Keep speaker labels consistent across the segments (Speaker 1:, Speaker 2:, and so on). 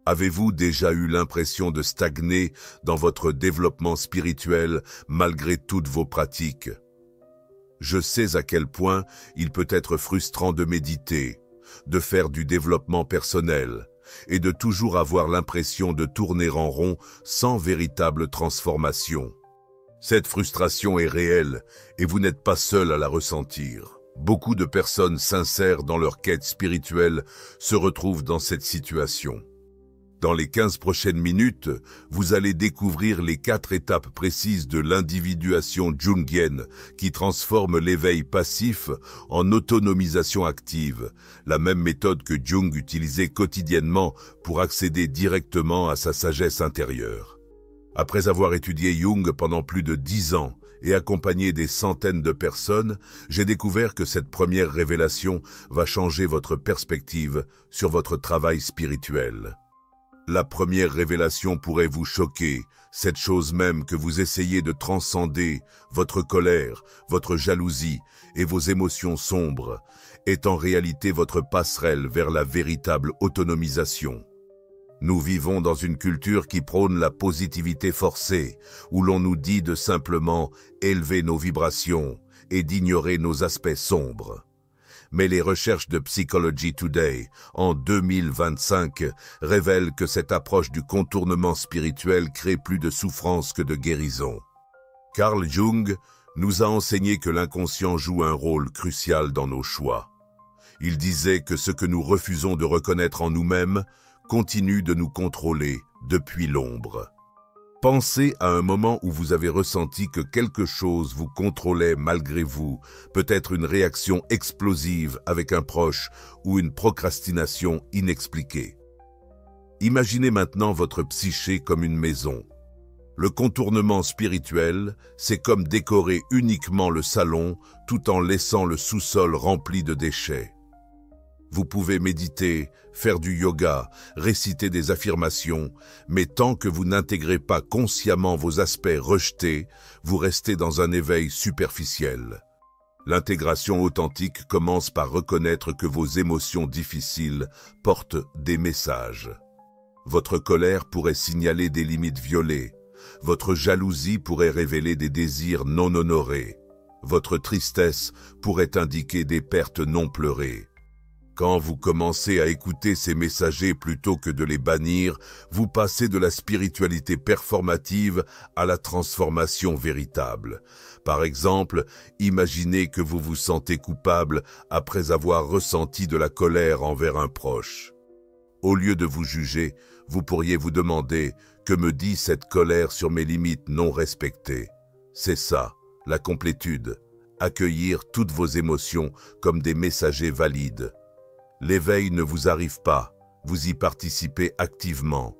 Speaker 1: Avez-vous déjà eu l'impression de stagner dans votre développement spirituel malgré toutes vos pratiques? Je sais à quel point il peut être frustrant de méditer, de faire du développement personnel et de toujours avoir l'impression de tourner en rond sans véritable transformation. Cette frustration est réelle et vous n'êtes pas seul à la ressentir. Beaucoup de personnes sincères dans leur quête spirituelle se retrouvent dans cette situation. Dans les 15 prochaines minutes, vous allez découvrir les 4 étapes précises de l'individuation jungienne qui transforme l'éveil passif en autonomisation active, la même méthode que Jung utilisait quotidiennement pour accéder directement à sa sagesse intérieure. Après avoir étudié Jung pendant plus de 10 ans et accompagné des centaines de personnes, j'ai découvert que cette première révélation va changer votre perspective sur votre travail spirituel. La première révélation pourrait vous choquer, cette chose même que vous essayez de transcender, votre colère, votre jalousie et vos émotions sombres, est en réalité votre passerelle vers la véritable autonomisation. Nous vivons dans une culture qui prône la positivité forcée, où l'on nous dit de simplement élever nos vibrations et d'ignorer nos aspects sombres. Mais les recherches de Psychology Today, en 2025, révèlent que cette approche du contournement spirituel crée plus de souffrance que de guérison. Carl Jung nous a enseigné que l'inconscient joue un rôle crucial dans nos choix. Il disait que ce que nous refusons de reconnaître en nous-mêmes continue de nous contrôler depuis l'ombre. Pensez à un moment où vous avez ressenti que quelque chose vous contrôlait malgré vous, peut-être une réaction explosive avec un proche ou une procrastination inexpliquée. Imaginez maintenant votre psyché comme une maison. Le contournement spirituel, c'est comme décorer uniquement le salon tout en laissant le sous-sol rempli de déchets. Vous pouvez méditer, faire du yoga, réciter des affirmations, mais tant que vous n'intégrez pas consciemment vos aspects rejetés, vous restez dans un éveil superficiel. L'intégration authentique commence par reconnaître que vos émotions difficiles portent des messages. Votre colère pourrait signaler des limites violées, votre jalousie pourrait révéler des désirs non honorés, votre tristesse pourrait indiquer des pertes non pleurées. Quand vous commencez à écouter ces messagers plutôt que de les bannir, vous passez de la spiritualité performative à la transformation véritable. Par exemple, imaginez que vous vous sentez coupable après avoir ressenti de la colère envers un proche. Au lieu de vous juger, vous pourriez vous demander « Que me dit cette colère sur mes limites non respectées ?» C'est ça, la complétude. Accueillir toutes vos émotions comme des messagers valides. L'éveil ne vous arrive pas, vous y participez activement.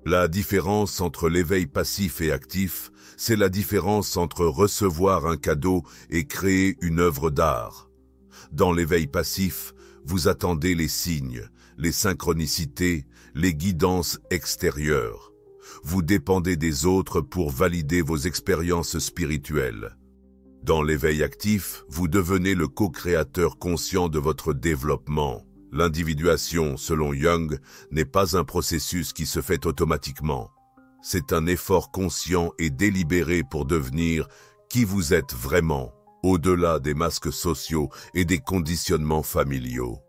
Speaker 1: La différence entre l'éveil passif et actif, c'est la différence entre recevoir un cadeau et créer une œuvre d'art. Dans l'éveil passif, vous attendez les signes, les synchronicités, les guidances extérieures. Vous dépendez des autres pour valider vos expériences spirituelles. Dans l'éveil actif, vous devenez le co-créateur conscient de votre développement. L'individuation, selon Jung, n'est pas un processus qui se fait automatiquement. C'est un effort conscient et délibéré pour devenir qui vous êtes vraiment, au-delà des masques sociaux et des conditionnements familiaux.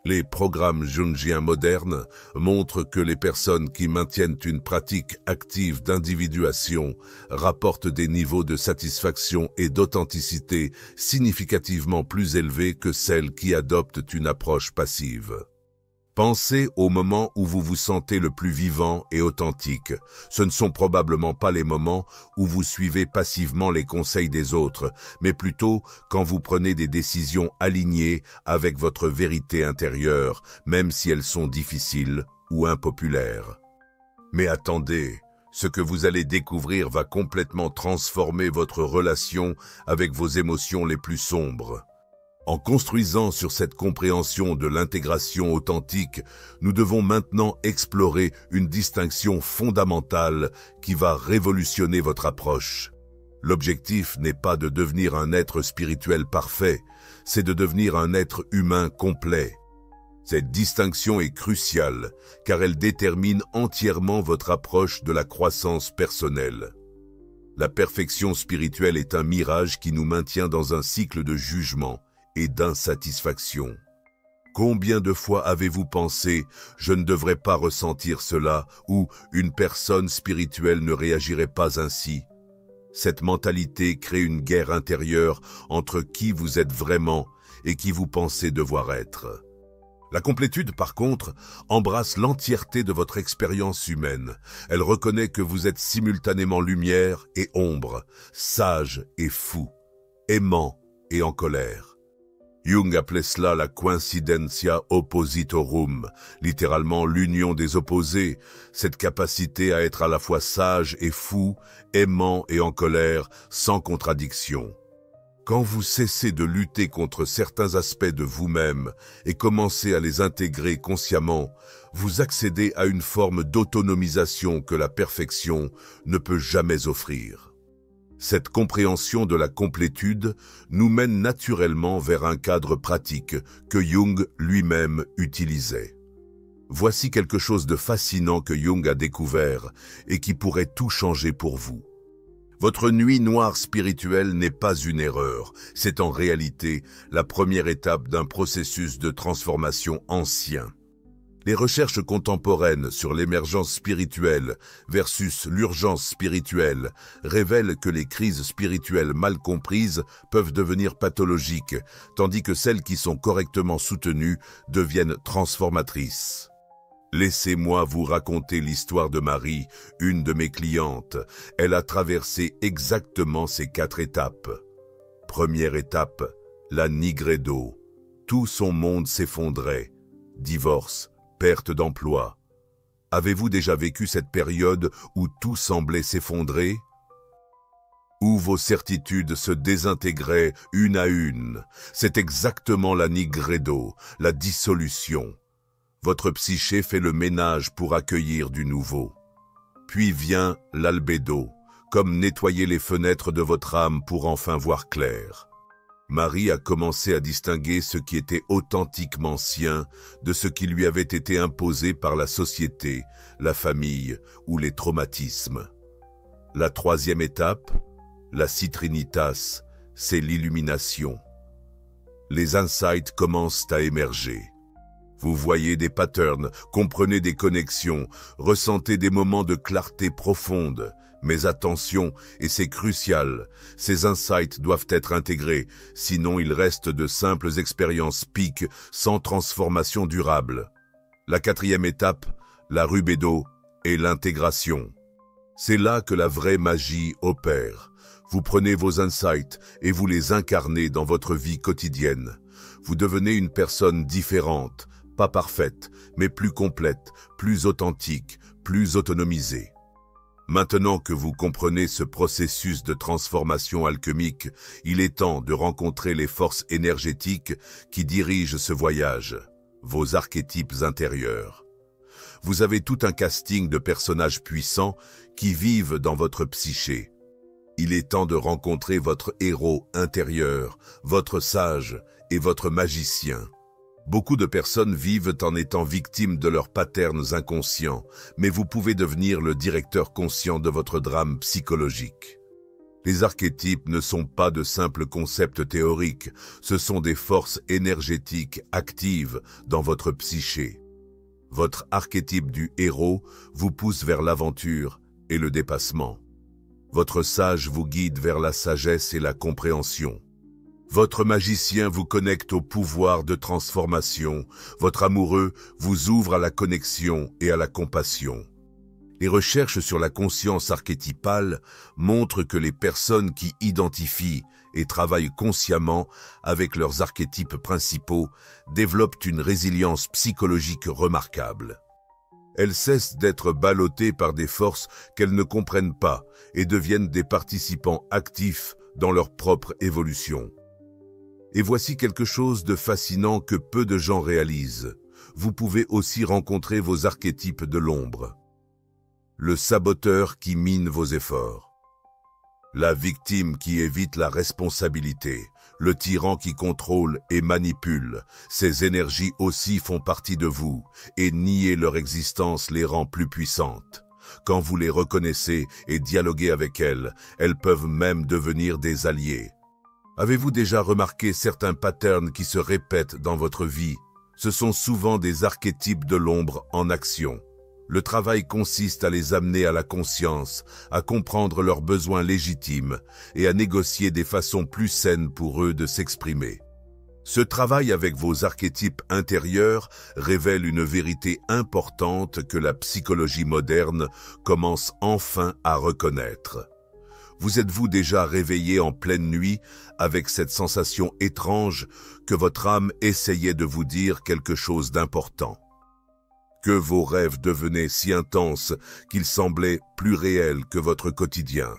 Speaker 1: Les programmes jungiens modernes montrent que les personnes qui maintiennent une pratique active d'individuation rapportent des niveaux de satisfaction et d'authenticité significativement plus élevés que celles qui adoptent une approche passive. Pensez au moment où vous vous sentez le plus vivant et authentique. Ce ne sont probablement pas les moments où vous suivez passivement les conseils des autres, mais plutôt quand vous prenez des décisions alignées avec votre vérité intérieure, même si elles sont difficiles ou impopulaires. Mais attendez, ce que vous allez découvrir va complètement transformer votre relation avec vos émotions les plus sombres. En construisant sur cette compréhension de l'intégration authentique, nous devons maintenant explorer une distinction fondamentale qui va révolutionner votre approche. L'objectif n'est pas de devenir un être spirituel parfait, c'est de devenir un être humain complet. Cette distinction est cruciale, car elle détermine entièrement votre approche de la croissance personnelle. La perfection spirituelle est un mirage qui nous maintient dans un cycle de jugement et d'insatisfaction. Combien de fois avez-vous pensé « je ne devrais pas ressentir cela » ou « une personne spirituelle ne réagirait pas ainsi ». Cette mentalité crée une guerre intérieure entre qui vous êtes vraiment et qui vous pensez devoir être. La complétude, par contre, embrasse l'entièreté de votre expérience humaine. Elle reconnaît que vous êtes simultanément lumière et ombre, sage et fou, aimant et en colère. Jung appelait cela la coincidentia oppositorum, littéralement l'union des opposés, cette capacité à être à la fois sage et fou, aimant et en colère, sans contradiction. Quand vous cessez de lutter contre certains aspects de vous-même et commencez à les intégrer consciemment, vous accédez à une forme d'autonomisation que la perfection ne peut jamais offrir. Cette compréhension de la complétude nous mène naturellement vers un cadre pratique que Jung lui-même utilisait. Voici quelque chose de fascinant que Jung a découvert et qui pourrait tout changer pour vous. Votre nuit noire spirituelle n'est pas une erreur, c'est en réalité la première étape d'un processus de transformation ancien. Les recherches contemporaines sur l'émergence spirituelle versus l'urgence spirituelle révèlent que les crises spirituelles mal comprises peuvent devenir pathologiques, tandis que celles qui sont correctement soutenues deviennent transformatrices. Laissez-moi vous raconter l'histoire de Marie, une de mes clientes. Elle a traversé exactement ces 4 étapes. Première étape, la nigredo. Tout son monde s'effondrait. Divorce, perte d'emploi. Avez-vous déjà vécu cette période où tout semblait s'effondrer? Où vos certitudes se désintégraient une à une? C'est exactement la nigredo, la dissolution. Votre psyché fait le ménage pour accueillir du nouveau. Puis vient l'albédo, comme nettoyer les fenêtres de votre âme pour enfin voir clair. Marie a commencé à distinguer ce qui était authentiquement sien de ce qui lui avait été imposé par la société, la famille ou les traumatismes. La 3e étape, la citrinitas, c'est l'illumination. Les insights commencent à émerger. Vous voyez des patterns, comprenez des connexions, ressentez des moments de clarté profonde. Mais attention, et c'est crucial, ces insights doivent être intégrés, sinon ils restent de simples expériences piques sans transformation durable. La 4e étape, la rubedo, est l'intégration. C'est là que la vraie magie opère. Vous prenez vos insights et vous les incarnez dans votre vie quotidienne. Vous devenez une personne différente, pas parfaite, mais plus complète, plus authentique, plus autonomisée. Maintenant que vous comprenez ce processus de transformation alchimique, il est temps de rencontrer les forces énergétiques qui dirigent ce voyage, vos archétypes intérieurs. Vous avez tout un casting de personnages puissants qui vivent dans votre psyché. Il est temps de rencontrer votre héros intérieur, votre sage et votre magicien. Beaucoup de personnes vivent en étant victimes de leurs patterns inconscients, mais vous pouvez devenir le directeur conscient de votre drame psychologique. Les archétypes ne sont pas de simples concepts théoriques, ce sont des forces énergétiques actives dans votre psyché. Votre archétype du héros vous pousse vers l'aventure et le dépassement. Votre sage vous guide vers la sagesse et la compréhension. Votre magicien vous connecte au pouvoir de transformation. Votre amoureux vous ouvre à la connexion et à la compassion. Les recherches sur la conscience archétypale montrent que les personnes qui identifient et travaillent consciemment avec leurs archétypes principaux développent une résilience psychologique remarquable. Elles cessent d'être ballottées par des forces qu'elles ne comprennent pas et deviennent des participants actifs dans leur propre évolution. Et voici quelque chose de fascinant que peu de gens réalisent. Vous pouvez aussi rencontrer vos archétypes de l'ombre. Le saboteur qui mine vos efforts. La victime qui évite la responsabilité. le tyran qui contrôle et manipule. Ces énergies aussi font partie de vous, et nier leur existence les rend plus puissantes. Quand vous les reconnaissez et dialoguez avec elles, elles peuvent même devenir des alliés. Avez-vous déjà remarqué certains patterns qui se répètent dans votre vie? Ce sont souvent des archétypes de l'ombre en action. Le travail consiste à les amener à la conscience, à comprendre leurs besoins légitimes et à négocier des façons plus saines pour eux de s'exprimer. Ce travail avec vos archétypes intérieurs révèle une vérité importante que la psychologie moderne commence enfin à reconnaître. Vous êtes-vous déjà réveillé en pleine nuit avec cette sensation étrange que votre âme essayait de vous dire quelque chose d'important? Que vos rêves devenaient si intenses qu'ils semblaient plus réels que votre quotidien?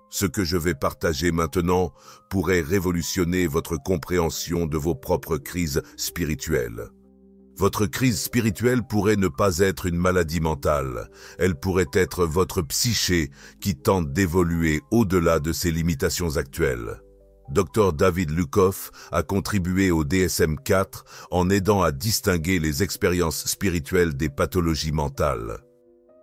Speaker 1: Ce que je vais partager maintenant pourrait révolutionner votre compréhension de vos propres crises spirituelles. Votre crise spirituelle pourrait ne pas être une maladie mentale, elle pourrait être votre psyché qui tente d'évoluer au-delà de ses limitations actuelles. Dr David Lukoff a contribué au DSM-4 en aidant à distinguer les expériences spirituelles des pathologies mentales.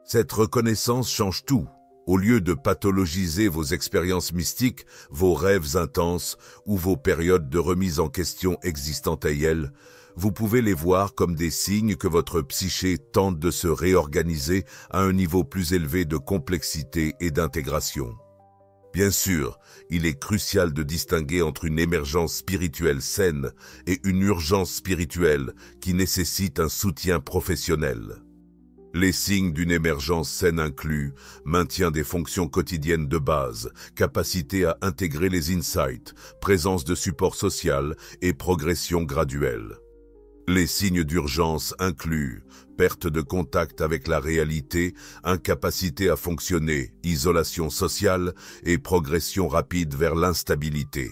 Speaker 1: Cette reconnaissance change tout. Au lieu de pathologiser vos expériences mystiques, vos rêves intenses ou vos périodes de remise en question existentielles, vous pouvez les voir comme des signes que votre psyché tente de se réorganiser à un niveau plus élevé de complexité et d'intégration. Bien sûr, il est crucial de distinguer entre une émergence spirituelle saine et une urgence spirituelle qui nécessite un soutien professionnel. Les signes d'une émergence saine incluent maintien des fonctions quotidiennes de base, capacité à intégrer les insights, présence de support social et progression graduelle. Les signes d'urgence incluent perte de contact avec la réalité, incapacité à fonctionner, isolation sociale et progression rapide vers l'instabilité.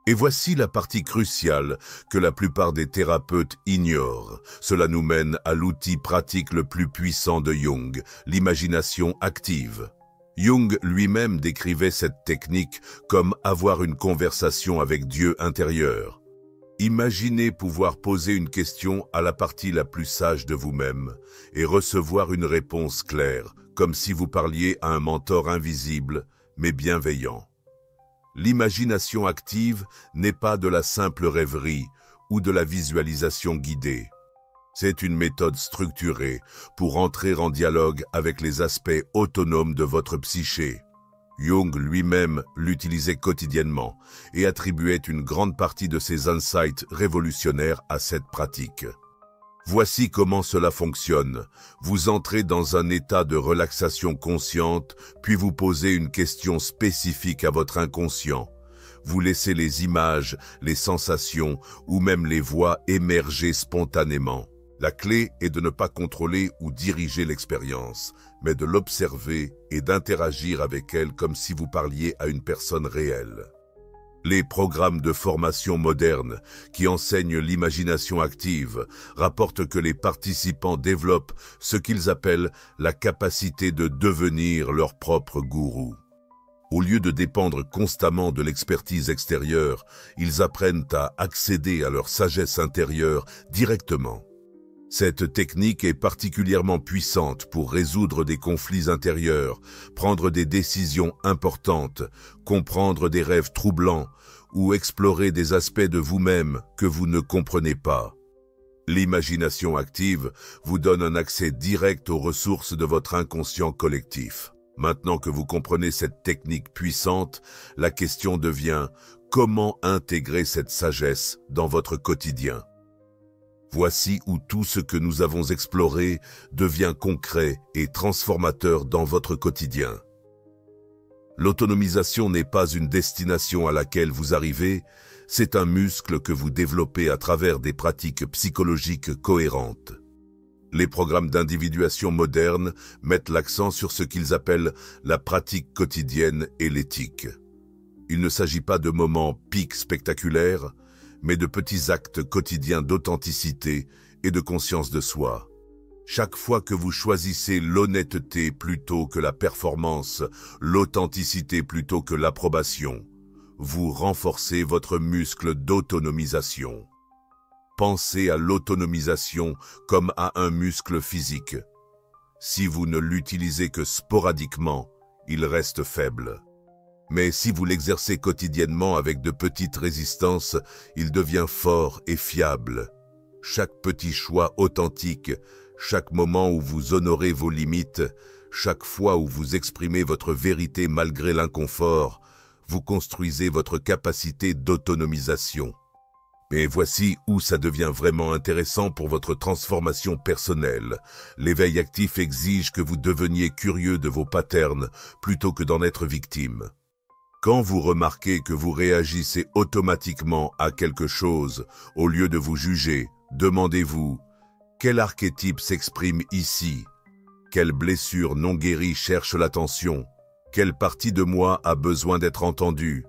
Speaker 1: Et voici la partie cruciale que la plupart des thérapeutes ignorent. Cela nous mène à l'outil pratique le plus puissant de Jung, l'imagination active. Jung lui-même décrivait cette technique comme avoir une conversation avec Dieu intérieur. Imaginez pouvoir poser une question à la partie la plus sage de vous-même et recevoir une réponse claire, comme si vous parliez à un mentor invisible, mais bienveillant. L'imagination active n'est pas de la simple rêverie ou de la visualisation guidée. C'est une méthode structurée pour entrer en dialogue avec les aspects autonomes de votre psyché. Jung lui-même l'utilisait quotidiennement et attribuait une grande partie de ses insights révolutionnaires à cette pratique. Voici comment cela fonctionne. Vous entrez dans un état de relaxation consciente, puis vous posez une question spécifique à votre inconscient. Vous laissez les images, les sensations ou même les voix émerger spontanément. La clé est de ne pas contrôler ou diriger l'expérience, mais de l'observer et d'interagir avec elle comme si vous parliez à une personne réelle. Les programmes de formation modernes qui enseignent l'imagination active rapportent que les participants développent ce qu'ils appellent la capacité de devenir leur propre gourou. Au lieu de dépendre constamment de l'expertise extérieure, ils apprennent à accéder à leur sagesse intérieure directement. Cette technique est particulièrement puissante pour résoudre des conflits intérieurs, prendre des décisions importantes, comprendre des rêves troublants ou explorer des aspects de vous-même que vous ne comprenez pas. L'imagination active vous donne un accès direct aux ressources de votre inconscient collectif. Maintenant que vous comprenez cette technique puissante, la question devient comment intégrer cette sagesse dans votre quotidien. Voici où tout ce que nous avons exploré devient concret et transformateur dans votre quotidien. L'autonomisation n'est pas une destination à laquelle vous arrivez, c'est un muscle que vous développez à travers des pratiques psychologiques cohérentes. Les programmes d'individuation modernes mettent l'accent sur ce qu'ils appellent la pratique quotidienne et l'éthique. Il ne s'agit pas de moments pics spectaculaires, mais de petits actes quotidiens d'authenticité et de conscience de soi. Chaque fois que vous choisissez l'honnêteté plutôt que la performance, l'authenticité plutôt que l'approbation, vous renforcez votre muscle d'autonomisation. Pensez à l'autonomisation comme à un muscle physique. Si vous ne l'utilisez que sporadiquement, il reste faible. Mais si vous l'exercez quotidiennement avec de petites résistances, il devient fort et fiable. Chaque petit choix authentique, chaque moment où vous honorez vos limites, chaque fois où vous exprimez votre vérité malgré l'inconfort, vous construisez votre capacité d'autonomisation. Mais voici où ça devient vraiment intéressant pour votre transformation personnelle. L'éveil actif exige que vous deveniez curieux de vos patterns plutôt que d'en être victime. Quand vous remarquez que vous réagissez automatiquement à quelque chose, au lieu de vous juger, demandez-vous « Quel archétype s'exprime ici ? Quelle blessure non guérie cherche l'attention ? Quelle partie de moi a besoin d'être entendue ?»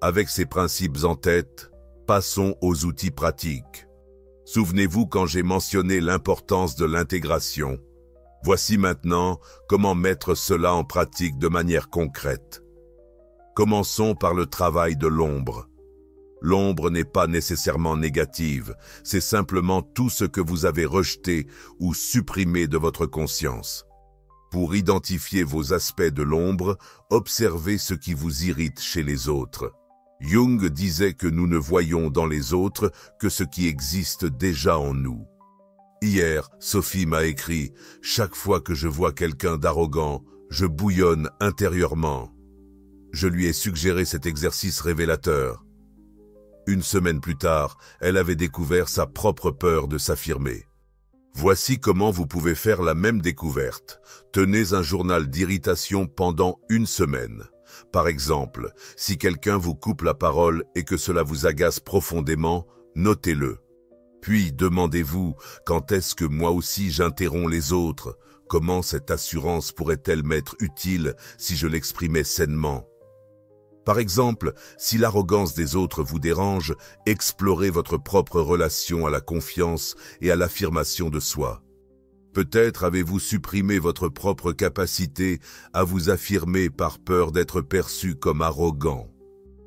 Speaker 1: Avec ces principes en tête, passons aux outils pratiques. Souvenez-vous quand j'ai mentionné l'importance de l'intégration. Voici maintenant comment mettre cela en pratique de manière concrète. Commençons par le travail de l'ombre. L'ombre n'est pas nécessairement négative, c'est simplement tout ce que vous avez rejeté ou supprimé de votre conscience. Pour identifier vos aspects de l'ombre, observez ce qui vous irrite chez les autres. Jung disait que nous ne voyons dans les autres que ce qui existe déjà en nous. Hier, Sophie m'a écrit « Chaque fois que je vois quelqu'un d'arrogant, je bouillonne intérieurement ». Je lui ai suggéré cet exercice révélateur. Une semaine plus tard, elle avait découvert sa propre peur de s'affirmer. Voici comment vous pouvez faire la même découverte. Tenez un journal d'irritation pendant une semaine. Par exemple, si quelqu'un vous coupe la parole et que cela vous agace profondément, notez-le. Puis demandez-vous, quand est-ce que moi aussi j'interromps les autres? Comment cette assurance pourrait-elle m'être utile si je l'exprimais sainement? Par exemple, si l'arrogance des autres vous dérange, explorez votre propre relation à la confiance et à l'affirmation de soi. Peut-être avez-vous supprimé votre propre capacité à vous affirmer par peur d'être perçu comme arrogant.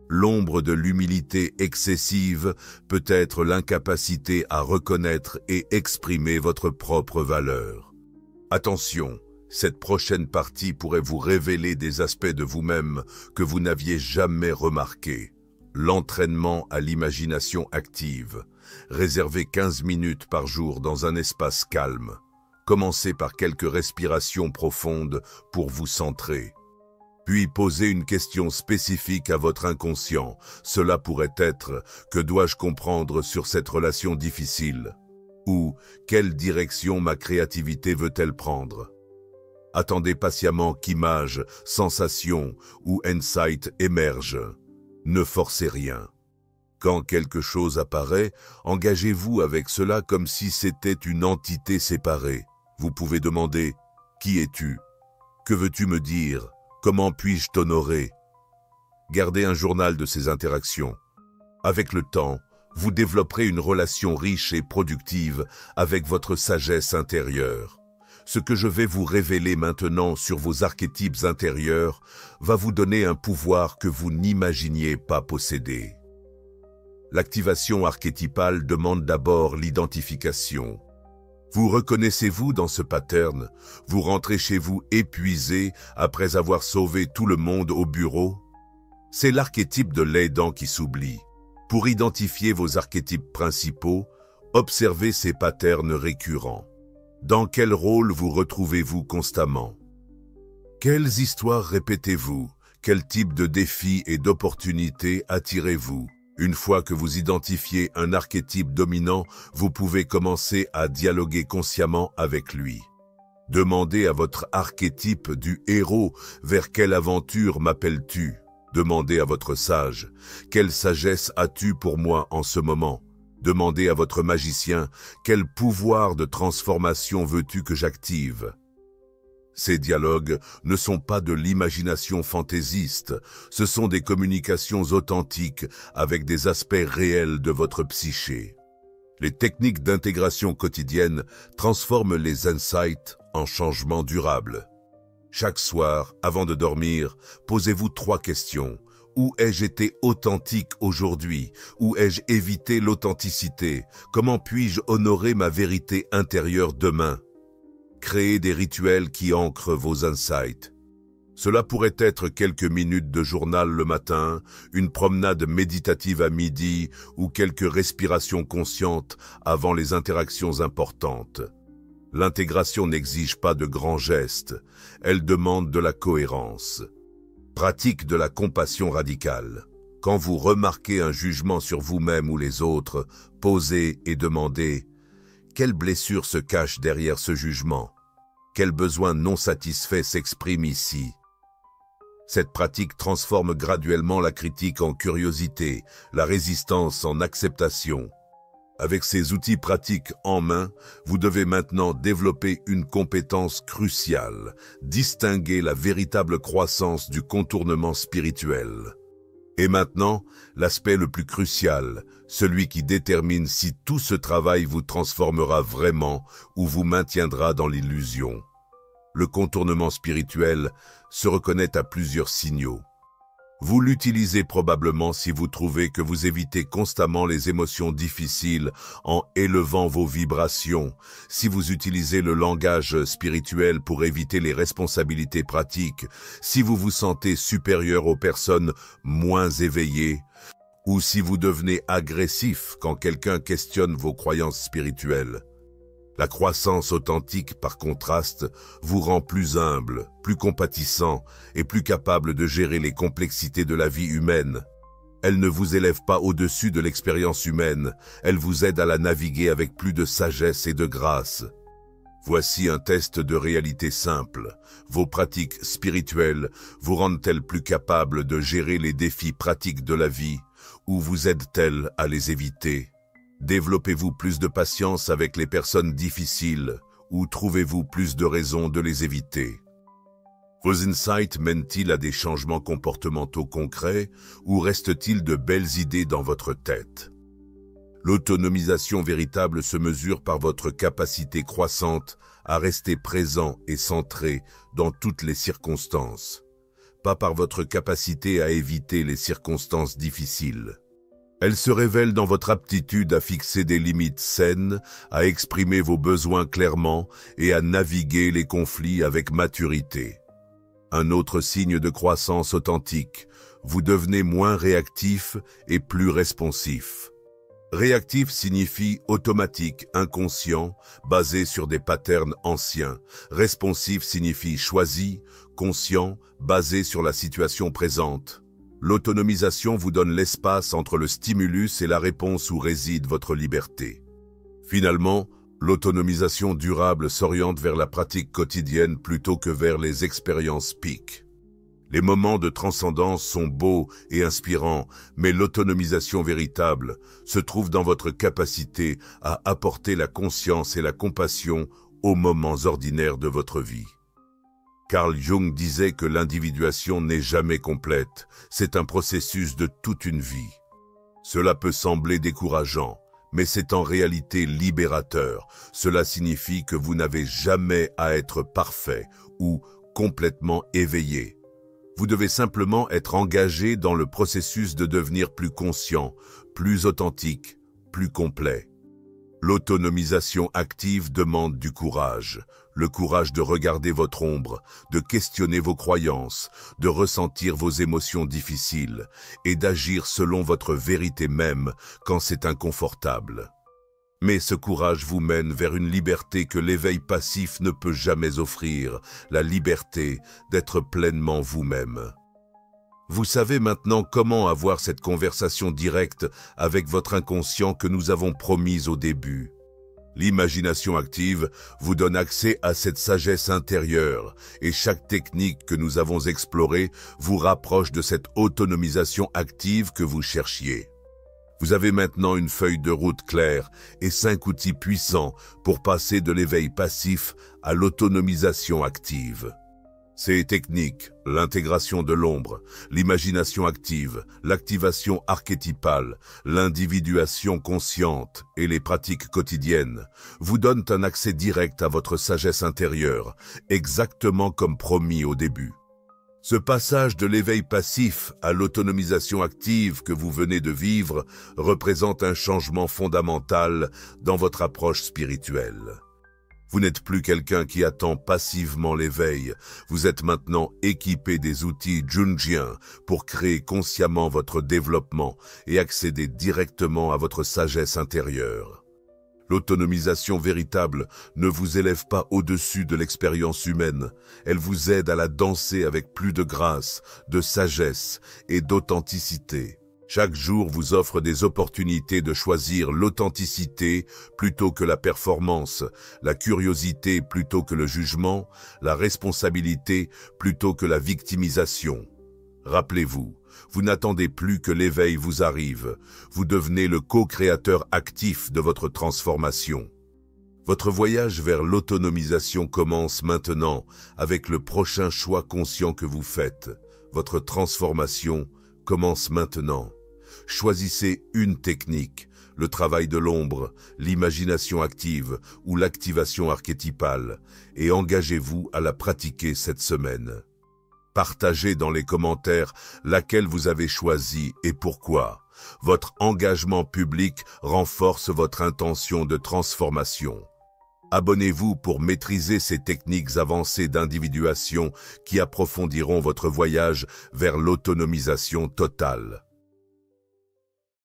Speaker 1: L'ombre de l'humilité excessive peut être l'incapacité à reconnaître et exprimer votre propre valeur. Attention, cette prochaine partie pourrait vous révéler des aspects de vous-même que vous n'aviez jamais remarqués. L'entraînement à l'imagination active. Réservez 15 minutes par jour dans un espace calme. Commencez par quelques respirations profondes pour vous centrer. Puis posez une question spécifique à votre inconscient. Cela pourrait être « Que dois-je comprendre sur cette relation difficile ?» ou « Quelle direction ma créativité veut-elle prendre ?» Attendez patiemment qu'images, sensations ou insights émergent. Ne forcez rien. Quand quelque chose apparaît, engagez-vous avec cela comme si c'était une entité séparée. Vous pouvez demander « Qui es-tu ? Que veux-tu me dire ? Comment puis-je t'honorer ?» Gardez un journal de ces interactions. Avec le temps, vous développerez une relation riche et productive avec votre sagesse intérieure. Ce que je vais vous révéler maintenant sur vos archétypes intérieurs va vous donner un pouvoir que vous n'imaginiez pas posséder. L'activation archétypale demande d'abord l'identification. Vous reconnaissez-vous dans ce pattern? Vous rentrez chez vous épuisé après avoir sauvé tout le monde au bureau? C'est l'archétype de l'aidant qui s'oublie. Pour identifier vos archétypes principaux, observez ces patterns récurrents. Dans quel rôle vous retrouvez-vous constamment? Quelles histoires répétez-vous? Quel type de défis et d'opportunités attirez-vous? Une fois que vous identifiez un archétype dominant, vous pouvez commencer à dialoguer consciemment avec lui. Demandez à votre archétype du héros « Vers quelle aventure m'appelles-tu » Demandez à votre sage « Quelle sagesse as-tu pour moi en ce moment ?» Demandez à votre magicien « Quel pouvoir de transformation veux-tu que j'active ?» Ces dialogues ne sont pas de l'imagination fantaisiste, ce sont des communications authentiques avec des aspects réels de votre psyché. Les techniques d'intégration quotidienne transforment les insights en changements durables. Chaque soir, avant de dormir, posez-vous 3 questions. Où ai-je été authentique aujourd'hui? Où ai-je évité l'authenticité? Comment puis-je honorer ma vérité intérieure demain? Créez des rituels qui ancrent vos insights. Cela pourrait être quelques minutes de journal le matin, une promenade méditative à midi ou quelques respirations conscientes avant les interactions importantes. L'intégration n'exige pas de grands gestes, elle demande de la cohérence. Pratique de la compassion radicale. Quand vous remarquez un jugement sur vous-même ou les autres, posez et demandez « Quelle blessure se cache derrière ce jugement? Quel besoin non satisfait s'exprime ici ?» Cette pratique transforme graduellement la critique en curiosité, la résistance en acceptation. Avec ces outils pratiques en main, vous devez maintenant développer une compétence cruciale, distinguer la véritable croissance du contournement spirituel. Et maintenant, l'aspect le plus crucial, celui qui détermine si tout ce travail vous transformera vraiment ou vous maintiendra dans l'illusion. Le contournement spirituel se reconnaît à plusieurs signaux. Vous l'utilisez probablement si vous trouvez que vous évitez constamment les émotions difficiles en élevant vos vibrations, si vous utilisez le langage spirituel pour éviter les responsabilités pratiques, si vous vous sentez supérieur aux personnes moins éveillées, ou si vous devenez agressif quand quelqu'un questionne vos croyances spirituelles. La croissance authentique, par contraste, vous rend plus humble, plus compatissant et plus capable de gérer les complexités de la vie humaine. Elle ne vous élève pas au-dessus de l'expérience humaine, elle vous aide à la naviguer avec plus de sagesse et de grâce. Voici un test de réalité simple. Vos pratiques spirituelles vous rendent-elles plus capables de gérer les défis pratiques de la vie ou vous aident-elles à les éviter? Développez-vous plus de patience avec les personnes difficiles ou trouvez-vous plus de raisons de les éviter? Vos insights mènent-ils à des changements comportementaux concrets ou restent-ils de belles idées dans votre tête? L'autonomisation véritable se mesure par votre capacité croissante à rester présent et centré dans toutes les circonstances, pas par votre capacité à éviter les circonstances difficiles. Elle se révèle dans votre aptitude à fixer des limites saines, à exprimer vos besoins clairement et à naviguer les conflits avec maturité. Un autre signe de croissance authentique, vous devenez moins réactif et plus responsif. Réactif signifie automatique, inconscient, basé sur des patterns anciens. Responsif signifie choisi, conscient, basé sur la situation présente. L'autonomisation vous donne l'espace entre le stimulus et la réponse où réside votre liberté. Finalement, l'autonomisation durable s'oriente vers la pratique quotidienne plutôt que vers les expériences piques. Les moments de transcendance sont beaux et inspirants, mais l'autonomisation véritable se trouve dans votre capacité à apporter la conscience et la compassion aux moments ordinaires de votre vie. Carl Jung disait que l'individuation n'est jamais complète, c'est un processus de toute une vie. Cela peut sembler décourageant, mais c'est en réalité libérateur. Cela signifie que vous n'avez jamais à être parfait ou complètement éveillé. Vous devez simplement être engagé dans le processus de devenir plus conscient, plus authentique, plus complet. L'autonomisation active demande du courage, le courage de regarder votre ombre, de questionner vos croyances, de ressentir vos émotions difficiles et d'agir selon votre vérité même quand c'est inconfortable. Mais ce courage vous mène vers une liberté que l'éveil passif ne peut jamais offrir, la liberté d'être pleinement vous-même. Vous savez maintenant comment avoir cette conversation directe avec votre inconscient que nous avons promise au début. L'imagination active vous donne accès à cette sagesse intérieure et chaque technique que nous avons explorée vous rapproche de cette autonomisation active que vous cherchiez. Vous avez maintenant une feuille de route claire et 5 outils puissants pour passer de l'éveil passif à l'autonomisation active. Ces techniques, l'intégration de l'ombre, l'imagination active, l'activation archétypale, l'individuation consciente et les pratiques quotidiennes vous donnent un accès direct à votre sagesse intérieure, exactement comme promis au début. Ce passage de l'éveil passif à l'autonomisation active que vous venez de vivre représente un changement fondamental dans votre approche spirituelle. Vous n'êtes plus quelqu'un qui attend passivement l'éveil, vous êtes maintenant équipé des outils jungiens pour créer consciemment votre développement et accéder directement à votre sagesse intérieure. L'autonomisation véritable ne vous élève pas au-dessus de l'expérience humaine, elle vous aide à la danser avec plus de grâce, de sagesse et d'authenticité. Chaque jour vous offre des opportunités de choisir l'authenticité plutôt que la performance, la curiosité plutôt que le jugement, la responsabilité plutôt que la victimisation. Rappelez-vous, vous n'attendez plus que l'éveil vous arrive, vous devenez le co-créateur actif de votre transformation. Votre voyage vers l'autonomisation commence maintenant avec le prochain choix conscient que vous faites. Votre transformation commence maintenant. Choisissez une technique, le travail de l'ombre, l'imagination active ou l'activation archétypale, et engagez-vous à la pratiquer cette semaine. Partagez dans les commentaires laquelle vous avez choisi et pourquoi. Votre engagement public renforce votre intention de transformation. Abonnez-vous pour maîtriser ces techniques avancées d'individuation qui approfondiront votre voyage vers l'autonomisation totale.